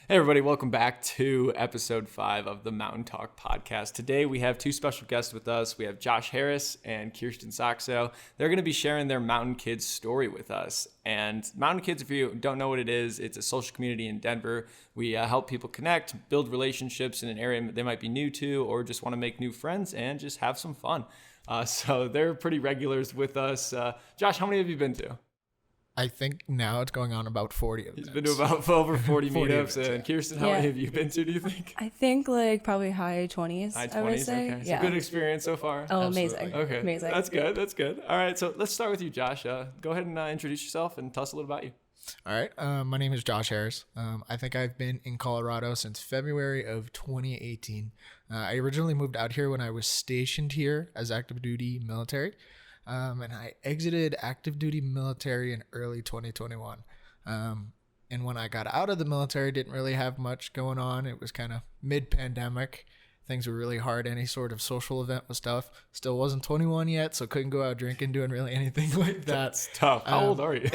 Hey everybody, welcome back to episode 5 of the Mountain Talk podcast. Today we have two special guests with us. We have Josh Harris and Kiersten Sockso. They're going to be sharing their Mountain Kids story with us. And Mountain Kids, if you don't know what it is, it's a social community in Denver. We help people connect, build relationships in an area they might be new to, or just want to make new friends and just have some fun. So they're pretty regulars with us. Josh, how many have you been to? I think now it's going on about 40 events. He's been to about over 40 meetups. events, And Kiersten, how many have you been to, do you think? I think probably high 20s. High 20s, I would say. okay. Yeah. So good experience so far. Oh, Absolutely. amazing. Okay, Amazing. That's good. All right, so let's start with you, Josh. Go ahead and introduce yourself and tell us a little about you. All right. My name is Josh Harris. I think I've been in Colorado since February of 2018. I originally moved out here when I was stationed here as active duty military. And I exited active duty military in early 2021. And when I got out of the military, didn't really have much going on. It was kind of mid-pandemic. Things were really hard. Any sort of social event was tough. Still wasn't 21 yet, so couldn't go out drinking, doing really anything like that. That's tough. How old are you?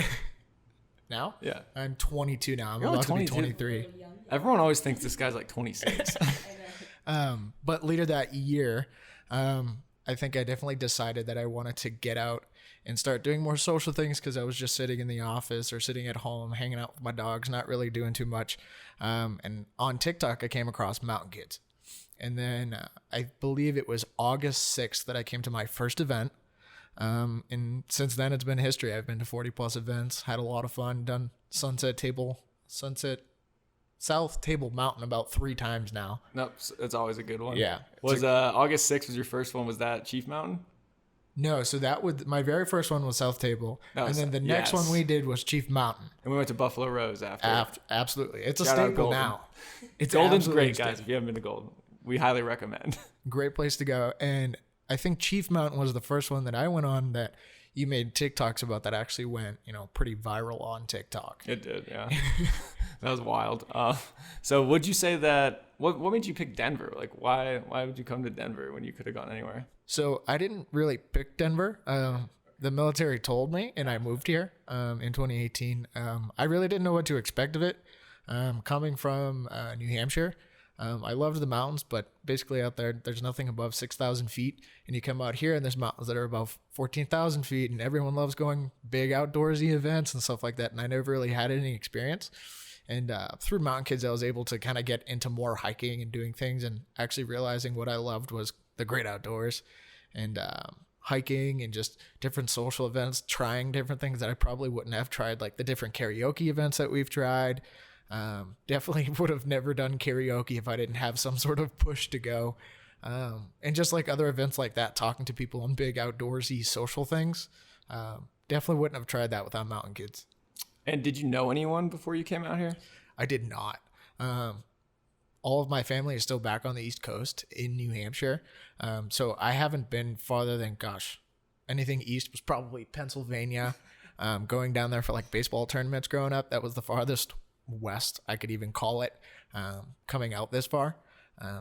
Now? Yeah. I'm 22 now. I'm You're only about to be 22. 23. Everyone always thinks this guy's like 26. But later that year, I think I definitely decided that I wanted to get out and start doing more social things because I was just sitting in the office or sitting at home, hanging out with my dogs, not really doing too much. And on TikTok, I came across Mountain Kids. And then I believe it was August 6th that I came to my first event. And since then, it's been history. I've been to 40 plus events, had a lot of fun, done South Table Mountain about 3 times now. Nope, it's always a good one. Yeah. Was August 6th was your first one? Was that Chief Mountain? No, so that was my very first one was South Table, and then the next one we did was Chief Mountain. And we went to Buffalo Rose after. Absolutely, it's a Shout out staple Golden. now. It's Golden's absolutely great, a guys. If you haven't been to Golden, we highly recommend. Great place to go. And I think Chief Mountain was the first one that I went on that you made TikToks about that actually went, pretty viral on TikTok. It did, yeah. That was wild. So would you say that, what made you pick Denver? Like, why would you come to Denver when you could have gone anywhere? So I didn't really pick Denver. The military told me, and I moved here in 2018. I really didn't know what to expect of it. Coming from New Hampshire, I loved the mountains, but basically out there's nothing above 6,000 feet. And you come out here and there's mountains that are above 14,000 feet, and everyone loves going big outdoorsy events and stuff like that. And I never really had any experience. And through Mountain Kids, I was able to kind of get into more hiking and doing things and actually realizing what I loved was the great outdoors and hiking and just different social events, trying different things that I probably wouldn't have tried, like the different karaoke events that we've tried. Definitely would have never done karaoke if I didn't have some sort of push to go. And just like other events like that, talking to people on big outdoorsy social things. Definitely wouldn't have tried that without Mountain Kids. And did you know anyone before you came out here? I did not. All of my family is still back on the East Coast in New Hampshire. So I haven't been farther than, anything east was probably Pennsylvania. Going down there for like baseball tournaments growing up, that was the farthest west I could even call it, coming out this far.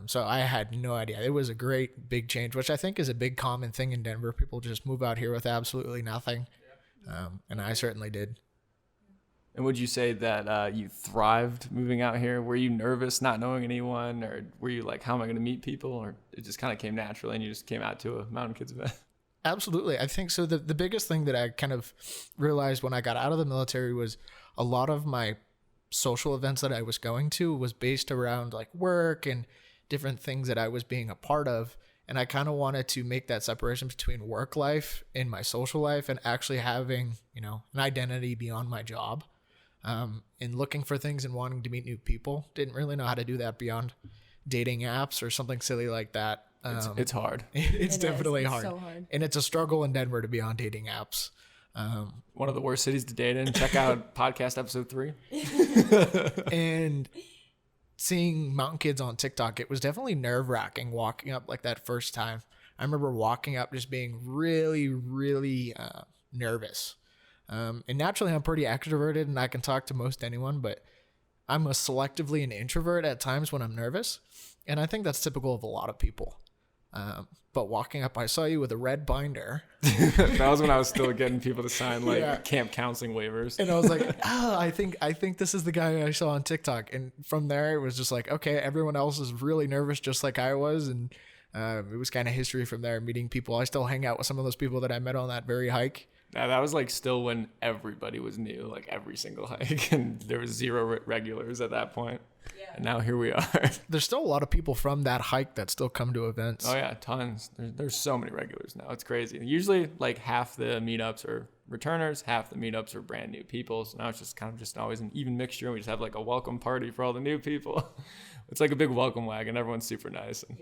So I had no idea. It was a great big change, which I think is a big common thing in Denver. People just move out here with absolutely nothing. And I certainly did. And would you say that you thrived moving out here? Were you nervous not knowing anyone, or were you like, how am I going to meet people? Or it just kind of came naturally and you just came out to a Mountain Kids event? Absolutely. I think so. The biggest thing that I kind of realized when I got out of the military was a lot of my social events that I was going to was based around like work and different things that I was being a part of. And I kind of wanted to make that separation between work life and my social life and actually having, an identity beyond my job. And looking for things and wanting to meet new people. Didn't really know how to do that beyond dating apps or something silly like that. It's hard. It's definitely It's hard. so hard. And it's a struggle in Denver to be on dating apps. One of the worst cities to date in. Check out podcast episode 3. And seeing Mountain Kids on TikTok, it was definitely nerve-wracking walking up like that first time. I remember walking up just being really, really nervous. And naturally, I'm pretty extroverted and I can talk to most anyone, but I'm selectively an introvert at times when I'm nervous. And I think that's typical of a lot of people. But walking up, I saw you with a red binder. That was when I was still getting people to sign camp counseling waivers. And I was like, I think this is the guy I saw on TikTok. And from there, it was just like, okay, everyone else is really nervous just like I was. And it was kind of history from there, meeting people. I still hang out with some of those people that I met on that very hike. Yeah, that was like still when everybody was new, like every single hike, and there was zero regulars at that point. Yeah. And now here we are. There's still a lot of people from that hike that still come to events. Oh yeah, tons. There's so many regulars now. It's crazy. Usually like half the meetups are returners, half the meetups are brand new people. So now it's just kind of just always an even mixture. And we just have like a welcome party for all the new people. It's like a big welcome wagon. Everyone's super nice. And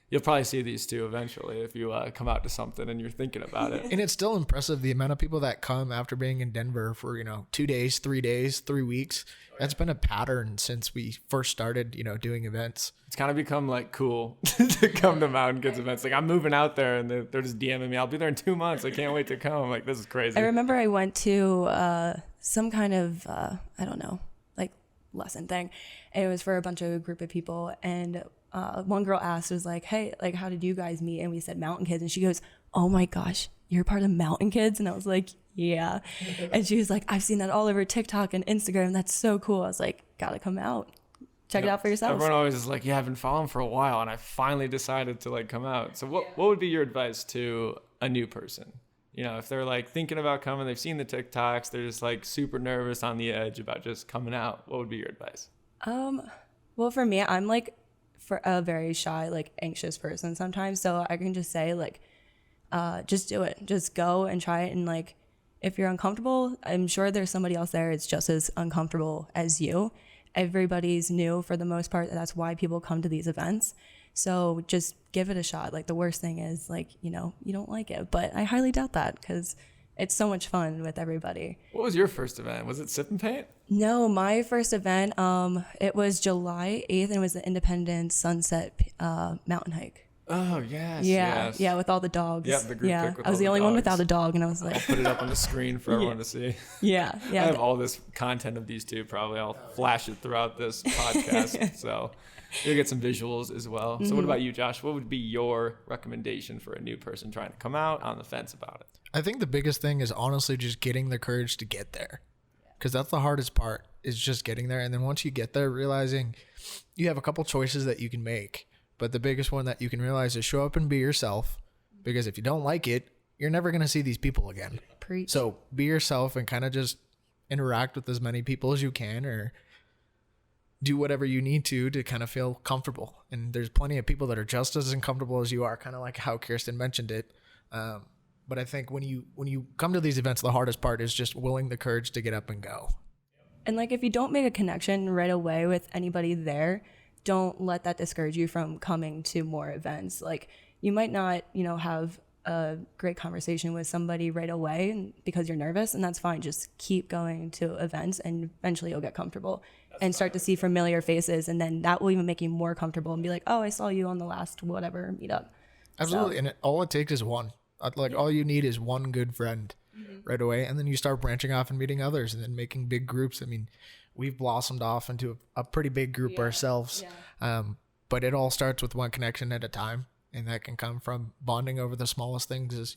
you'll probably see these two eventually if you come out to something and you're thinking about it. And it's still impressive the amount of people that come after being in Denver for, 2 days, 3 days, 3 weeks. That's been a pattern since we first started, doing events. It's kind of become like cool to come to Mountain Kids events. Like I'm moving out there and they're just DMing me. I'll be there in 2 months. I can't wait to come. Like this is crazy. I remember I went to some kind of, lesson thing. And it was for a group of people. And one girl asked, was like, hey, like, how did you guys meet? And we said Mountain Kids. And she goes, oh my gosh, you're part of Mountain Kids? And I was like, yeah. And she was like, I've seen that all over TikTok and Instagram. That's so cool. I was like, gotta come out. Check it out for yourself. Everyone always is like, yeah, I've been following for a while. And I finally decided to like come out. So what would be your advice to a new person? If they're like thinking about coming, they've seen the TikToks, they're just like super nervous on the edge about just coming out. What would be your advice? Well, for me, I'm like for a very shy, like anxious person sometimes. So I can just say like, just do it. Just go and try it. And like, if you're uncomfortable, I'm sure there's somebody else there. It's just as uncomfortable as you. Everybody's new for the most part. That's why people come to these events. So just give it a shot. Like the worst thing is like, you don't like it, but I highly doubt that because it's so much fun with everybody. What was your first event? Was it Sip and Paint? No, my first event, it was July 8th and it was the Independence Sunset mountain hike. Oh, yes. Yeah. Yes. Yeah. With all the dogs. Yeah. The group pic with I was the only one without a dog and I was like, I'll put it up on the screen for everyone to see. Yeah. I have all this content of these two. Probably I'll flash it throughout this podcast. So you'll get some visuals as well. So what about you, Josh? What would be your recommendation for a new person trying to come out on the fence about it? I think the biggest thing is honestly just getting the courage to get there. Because that's the hardest part is just getting there. And then once you get there, realizing you have a couple choices that you can make. But the biggest one that you can realize is show up and be yourself. Because if you don't like it, you're never going to see these people again. Preach. So be yourself and kind of just interact with as many people as you can or do whatever you need to kind of feel comfortable. And there's plenty of people that are just as uncomfortable as you are, kind of like how Kiersten mentioned it. But I think when you come to these events, the hardest part is just willing the courage to get up and go. And like if you don't make a connection right away with anybody there, don't let that discourage you from coming to more events. Like you might not, have a great conversation with somebody right away because you're nervous, and that's fine. Just keep going to events and eventually you'll get comfortable and start to see familiar faces. And then that will even make you more comfortable and be like, oh, I saw you on the last whatever meetup. Absolutely. So. And all it takes is one. Like all you need is one good friend right away. And then you start branching off and meeting others and then making big groups. I mean, we've blossomed off into a pretty big group ourselves. Yeah. But it all starts with one connection at a time. And that can come from bonding over the smallest things as,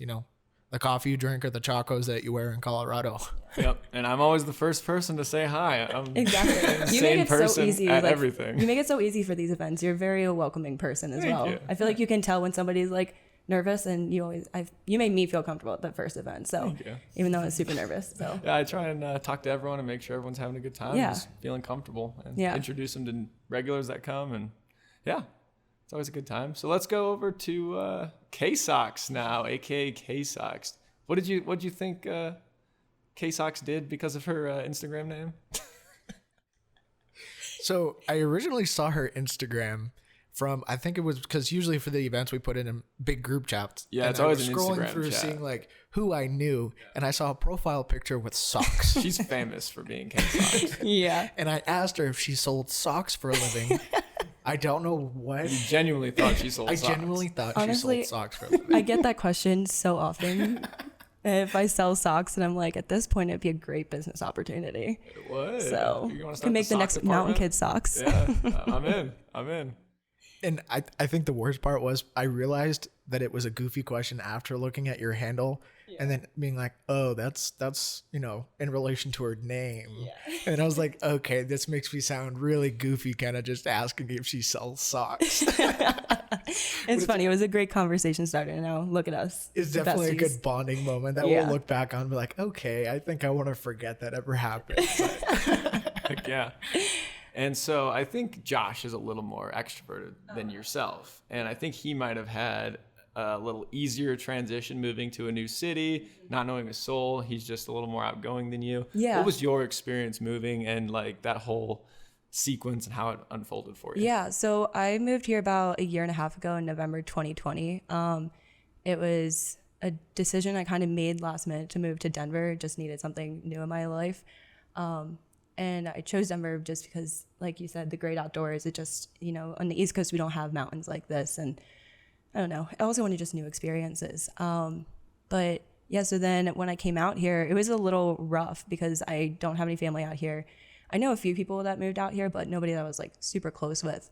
the coffee you drink or the chacos that you wear in Colorado. Yep. And I'm always the first person to say hi. Exactly. You make it so easy. At everything. You make it so easy for these events. You're a very welcoming person as well. You. I feel like you can tell when somebody's like nervous, and you made me feel comfortable at the first event. So even though I was super nervous. So yeah, I try and talk to everyone and make sure everyone's having a good time. Yeah. Just feeling comfortable and introduce them to regulars that come, and it's always a good time. So let's go over to K-Sox now, aka K-Sox. What did you think K-Sox did because of her Instagram name? So I originally saw her Instagram from, I think it was because usually for the events we put in a big group chats. Yeah, it's always an Instagram scrolling through chat. Seeing like who I knew, and I saw a profile picture with socks. She's famous for being K-Sox. Yeah. And I asked her if she sold socks for a living. I don't know what. You genuinely thought she sold socks. I genuinely thought Honestly, she sold socks for a living. I get that question so often. If I sell socks, and I'm like, at this point, it'd be a great business opportunity. It would. So you can make the next Mountain Kids socks. Yeah, I'm in. And I think the worst part was I realized that it was a goofy question after looking at your handle and then being like, oh, that's in relation to her name. Yeah. And I was like, okay, this makes me sound really goofy, kind of just asking if she sells socks. It's funny. It was a great conversation starter. Now look at us. It's definitely a good bonding moment that we'll look back on and be like, okay, I think I want to forget that ever happened. Heck yeah. And so I think Josh is a little more extroverted than yourself. And I think he might have had a little easier transition moving to a new city, not knowing a soul. He's just a little more outgoing than you. Yeah. What was your experience moving and like that whole sequence and how it unfolded for you? Yeah. So I moved here about a year and a half ago in November 2020. It was a decision I kind of made last minute to move to Denver. Just needed something new in my life. And I chose Denver just because, like you said, the great outdoors. It just, on the East Coast, we don't have mountains like this. And I don't know. I also wanted just new experiences. But yeah, so then when I came out here, it was a little rough because I don't have any family out here. I know a few people that moved out here, but nobody that I was like super close with.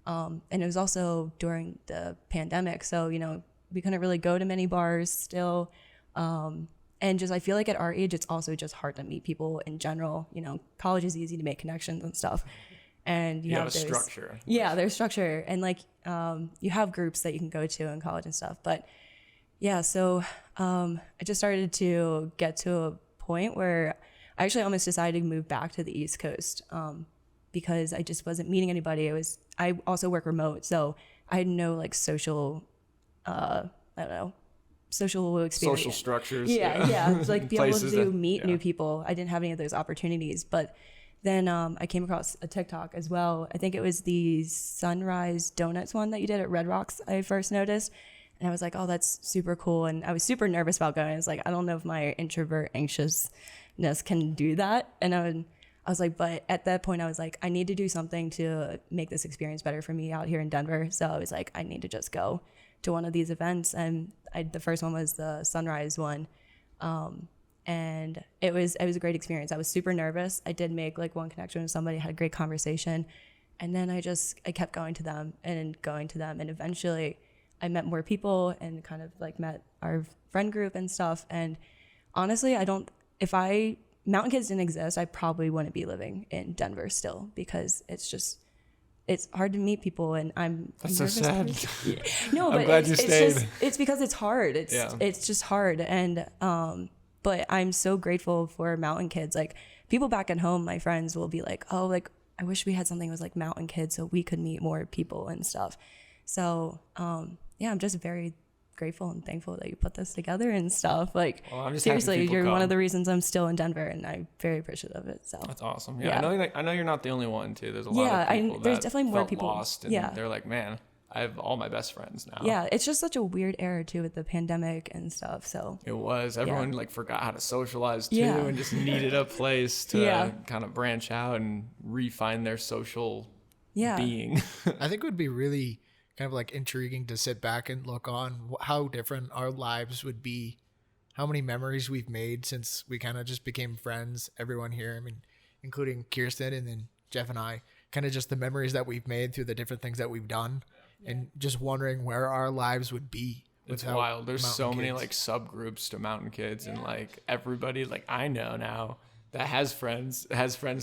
And it was also during the pandemic. So, we couldn't really go to many bars still. And just, I feel like at our age, it's also just hard to meet people in general. College is easy to make connections and stuff. And you have a structure. Yeah, there's structure. And like, you have groups that you can go to in college and stuff. But yeah, so I just started to get to a point where I actually almost decided to move back to the East Coast because I just wasn't meeting anybody. I also work remote. So I had no like social, social experience. Social structures. Yeah. Like be able to meet new people. I didn't have any of those opportunities. But then I came across a TikTok as well. I think it was the Sunrise Donuts one that you did at Red Rocks I first noticed. And I was like, oh, that's super cool. And I was super nervous about going. I was like, I don't know if my introvert anxiousness can do that. And I was like, but at that point I was like, I need to do something to make this experience better for me out here in Denver. So I was like, I need to just go to one of these events. And the first one was the Sunrise one. And it was a great experience. I was super nervous. I did make like one connection with somebody, had a great conversation. And then I kept going to them. And eventually I met more people and kind of like met our friend group and stuff. And honestly, if Mountain Kids didn't exist, I probably wouldn't be living in Denver still because it's hard to meet people and That's so sad. No, but I'm glad you stayed. It's because it's hard. It's just hard. And, but I'm so grateful for Mountain Kids. Like people back at home, my friends will be like, oh, like I wish we had something that was like Mountain Kids so we could meet more people and stuff. So, yeah, I'm just very grateful and thankful that you put this together and stuff. Like seriously, you're one of the reasons I'm still in Denver and I'm very appreciative of it. So that's awesome. Yeah. I know you're not the only one too. There's a lot of people there's definitely more people lost and they're like, man, I have all my best friends now. Yeah, it's just such a weird era too with the pandemic and stuff. So it was. Everyone like forgot how to socialize too and just needed a place to kind of branch out and refine their social being. I think it would be really kind of like intriguing to sit back and look on how different our lives would be, how many memories we've made since we kind of just became friends, everyone here. I mean, including Kiersten and then Jeff and I, kind of just the memories that we've made through the different things that we've done and just wondering where our lives would be. It's wild. There's so many like subgroups to Mountain Kids and like everybody like I know now that has friends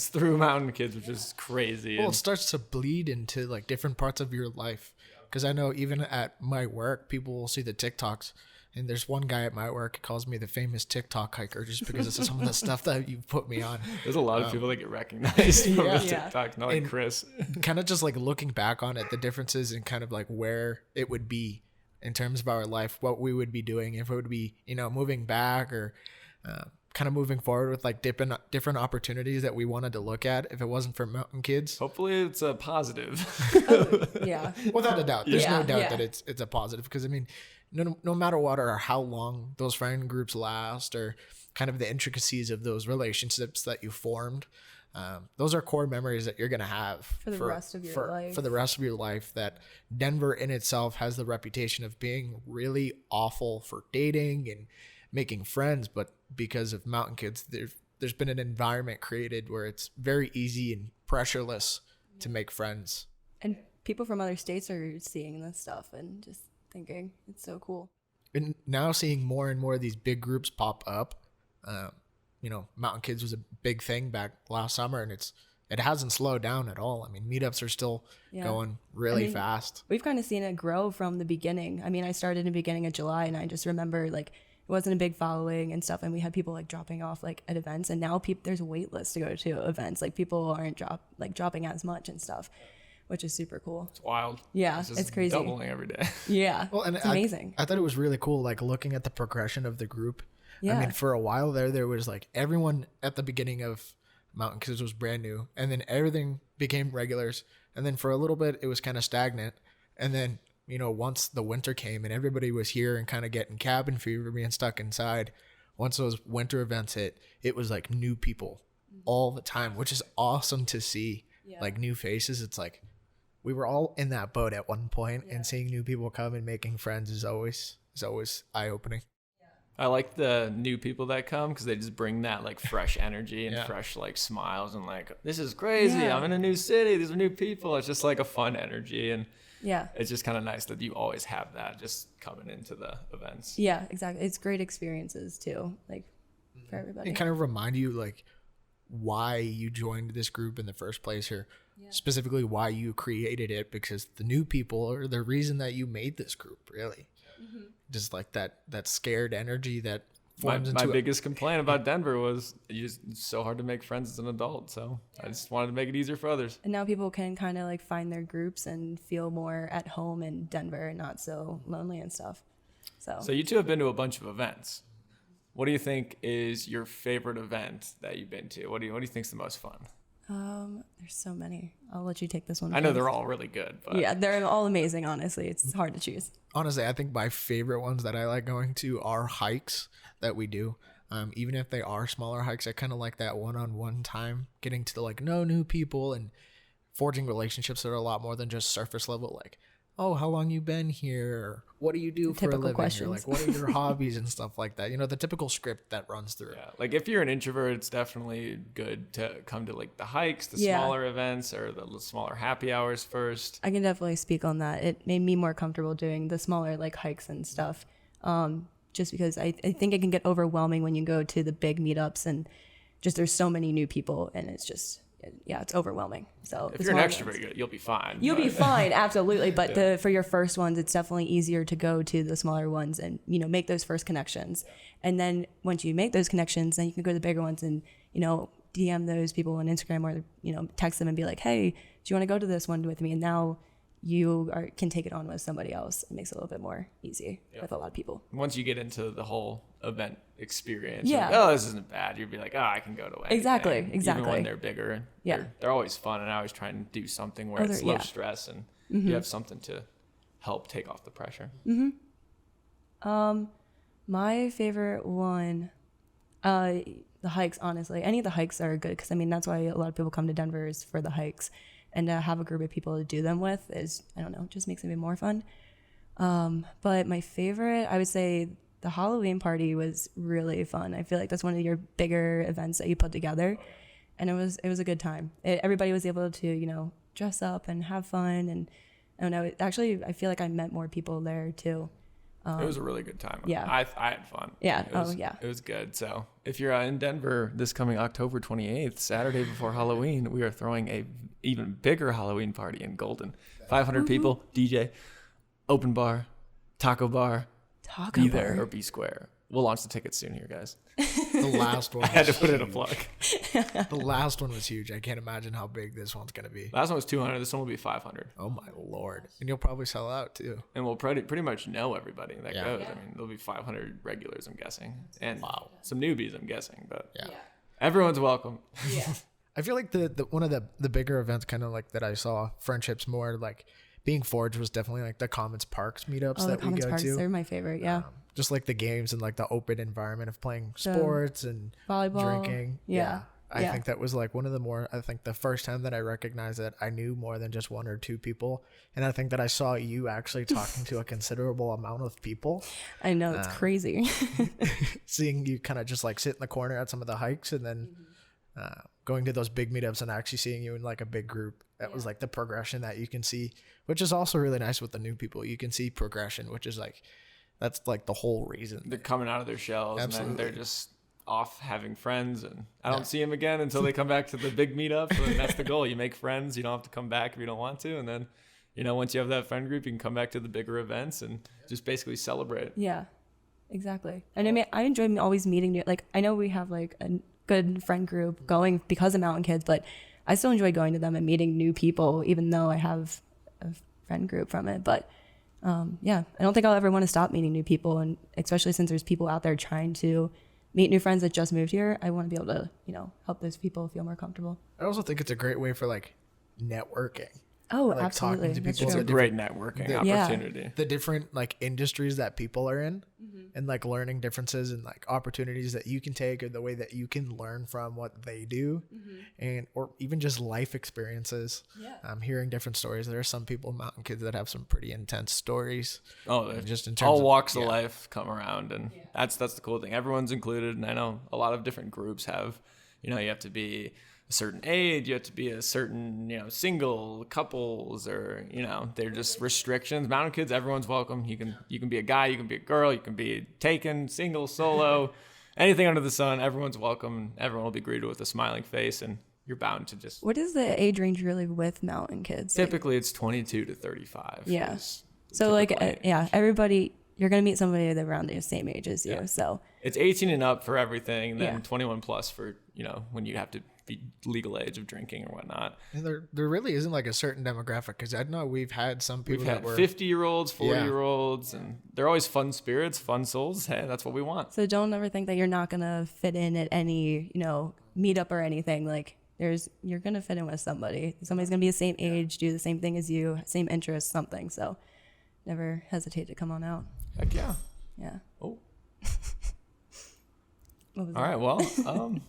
through Mountain Kids, which is crazy. Well, it starts to bleed into like different parts of your life. Because I know even at my work, people will see the TikToks. And there's one guy at my work who calls me the famous TikTok hiker just because of some of the stuff that you put me on. There's a lot of people that get recognized from the TikTok, not like Chris. Kind of just like looking back on it, the differences and kind of like where it would be in terms of our life, what we would be doing, if it would be, moving back or kind of moving forward with like different opportunities that we wanted to look at if it wasn't for Mountain Kids. Hopefully it's a positive. Yeah. Without a doubt. There's no doubt that it's a positive because I mean, no matter what or how long those friend groups last or kind of the intricacies of those relationships that you formed, those are core memories that you're going to have for the rest of your life. For the rest of your life. That Denver in itself has the reputation of being really awful for dating and making friends, but because of Mountain Kids, there's been an environment created where it's very easy and pressureless to make friends. And people from other states are seeing this stuff and just thinking it's so cool. And now seeing more and more of these big groups pop up. Mountain Kids was a big thing back last summer, and it hasn't slowed down at all. I mean, meetups are still going really fast. We've kind of seen it grow from the beginning. I mean, I started in the beginning of July, and I just remember like it wasn't a big following and stuff, and we had people like dropping off like at events, and now there's a wait list to go to events. Like people aren't dropping as much and stuff, which is super cool. It's wild. Yeah, it's crazy. Doubling every day. Yeah, well, and it's amazing. I thought it was really cool, like looking at the progression of the group. Yeah. I mean, for a while there was like everyone at the beginning of Mountain Kids was brand new, and then everything became regulars, and then for a little bit it was kind of stagnant, and then once the winter came and everybody was here and kind of getting cabin fever, being stuck inside, once those winter events hit, it was like new people all the time, which is awesome to see. Like new faces. It's like we were all in that boat at one point, and seeing new people come and making friends is always eye-opening. I like the new people that come because they just bring that like fresh energy and fresh like smiles and like, this is crazy. Yeah. I'm in a new city. These are new people. It's just like a fun energy. And yeah, it's just kind of nice that you always have that just coming into the events. Yeah, exactly. It's great experiences too, like for everybody. And kind of remind you like why you joined this group in the first place, or specifically why you created it, because the new people are the reason that you made this group, really. Just like that scared energy that forms my biggest complaint about Denver was it's so hard to make friends as an adult. So I just wanted to make it easier for others. And now people can kind of like find their groups and feel more at home in Denver and not so lonely and stuff. So you two have been to a bunch of events. What do you think is your favorite event that you've been to? What do you think's the most fun? There's so many. I'll let you take this one. I know they're all really good, but yeah, they're all amazing. Honestly, it's hard to choose. Honestly, I think my favorite ones that I like going to are hikes that we do. Even if they are smaller hikes, I kind of like that one-on-one time, getting to like know new people and forging relationships that are a lot more than just surface level. Like, oh, how long you been here? Or, what do you do for a living? Questions. Or like, what are your hobbies and stuff like that? The typical script that runs through. Yeah, like if you're an introvert, it's definitely good to come to like the hikes, the smaller events, or the smaller happy hours first. I can definitely speak on that. It made me more comfortable doing the smaller like hikes and stuff. Just because I think it can get overwhelming when you go to the big meetups and just there's so many new people and it's just it's overwhelming. So if you're an extrovert, you'll be fine. You'll be fine, absolutely. But for your first ones, it's definitely easier to go to the smaller ones and make those first connections. And then once you make those connections, then you can go to the bigger ones and DM those people on Instagram or text them and be like, hey, do you want to go to this one with me? And now you can take it on with somebody else. It makes it a little bit more easy with a lot of people. Once you get into the whole event experience, yeah. Like, oh, this isn't bad. You'll be like, oh, I can go to anything. Exactly. Even when they're bigger, they're always fun. And I always try and do something where it's low stress and you have something to help take off the pressure. My favorite one, the hikes. Honestly, any of the hikes are good because that's why a lot of people come to Denver is for the hikes. And to have a group of people to do them with is, I don't know, just makes it even more fun. But my favorite, I would say the Halloween party was really fun. I feel like that's one of your bigger events that you put together. And it was a good time. Everybody was able to, dress up and have fun. And I don't know, actually, I feel like I met more people there too. It was a really good time. Yeah. I had fun. Yeah. It was good. So if you're in Denver this coming October 28th, Saturday before Halloween, we are throwing a even bigger Halloween party in Golden. 500 people, DJ, open bar, taco bar. Be there or be square. We'll launch the tickets soon here, guys. The last one. I had to put in a plug. The last one was huge. I can't imagine how big this one's going to be. Last one was 200. This one will be 500. Oh, my Lord. And you'll probably sell out, too. And we'll pretty much know everybody that goes. I mean, there'll be 500 regulars, I'm guessing. And some newbies, I'm guessing. But everyone's welcome. Yeah. I feel like the one of the bigger events kind of like that I saw, friendships more like being forged was definitely like the Commons Parks meetups that we go to. They're my favorite, yeah. Just like the games and like the open environment of playing sports and volleyball, drinking. Yeah. I think that was like one of the more, I think the first time that I recognized that I knew more than just one or two people. And I think that I saw you actually talking to a considerable amount of people. I know, it's crazy. Seeing you kind of just like sit in the corner at some of the hikes and then going to those big meetups and actually seeing you in like a big group. That was like the progression that you can see, which is also really nice with the new people. You can see progression, which is like, that's like the whole reason. They're coming out of their shells. Absolutely. And then they're just off having friends, and I don't see them again until they come back to the big meetup. So that's the goal. You make friends. You don't have to come back if you don't want to. And then, once you have that friend group, you can come back to the bigger events and just basically celebrate. Yeah, exactly. And I mean, I enjoy always meeting new, like, I know we have like a good friend group going because of Mountain Kids, but I still enjoy going to them and meeting new people, even though I have a friend group from it. But yeah, I don't think I'll ever want to stop meeting new people. And especially since there's people out there trying to meet new friends that just moved here, I want to be able to, help those people feel more comfortable. I also think it's a great way for like networking. Oh, like absolutely. talking to That's people. It's true. a great networking opportunity. The different like industries that people are in, and like learning differences and like opportunities that you can take, or the way that you can learn from what they do, and or even just life experiences. Hearing different stories. There are some people, Mountain Kids, that have some pretty intense stories. Oh, just in terms all of walks of life come around, and that's the cool thing. Everyone's included, and I know a lot of different groups have. You have to be a certain age, you have to be a certain, single, couples, or, they're just restrictions. Mountain Kids, everyone's welcome. You can be a guy, you can be a girl, you can be taken, single, solo, anything under the sun. Everyone's welcome. Everyone will be greeted with a smiling face, and you're bound to just. What is the age range really with Mountain Kids? Typically, it's 22 to 35. Yeah. So everybody, you're going to meet somebody that's around the same age as you. Yeah. So it's 18 and up for everything, then 21 plus for, when you have to be legal age of drinking or whatnot. And there really isn't like a certain demographic, because I know we've had some people We've had that were 50-year-olds, 40-year-olds, and they're always fun spirits, fun souls. Hey, that's what we want. So don't ever think that you're not going to fit in at any, meetup or anything. Like you're going to fit in with somebody. Somebody's going to be the same age, do the same thing as you, same interests, something. So never hesitate to come on out. Heck yeah. Yeah. Oh. What was All that? right. Well,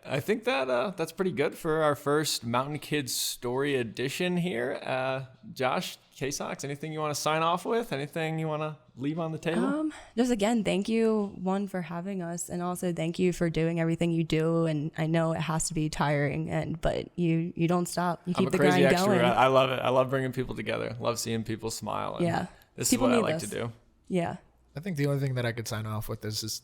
I think that that's pretty good for our first Mountain Kids Story edition here. Josh, K-Sox, anything you want to sign off with? Anything you want to leave on the table? Just again, thank you, one, for having us, and also thank you for doing everything you do. And I know it has to be tiring, but you don't stop. You keep the grind going. I love it. I love bringing people together. Love seeing people smile. And Yeah. This People is what I need like this. to do. Yeah. I think the only thing that I could sign off with is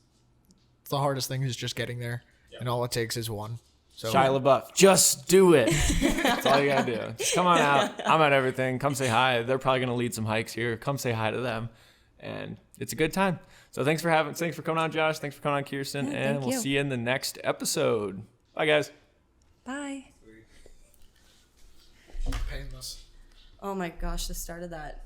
the hardest thing is just getting there, and all it takes is one. So Shia LaBeouf, just do it. That's all you gotta do. Just come on out. I'm at everything. Come say hi. They're probably gonna lead some hikes here. Come say hi to them, and it's a good time. So thanks for coming on, Josh. Thanks for coming on, Kiersten, and we'll see you in the next episode. Bye, guys. Bye. painless. Oh my gosh, the start of that.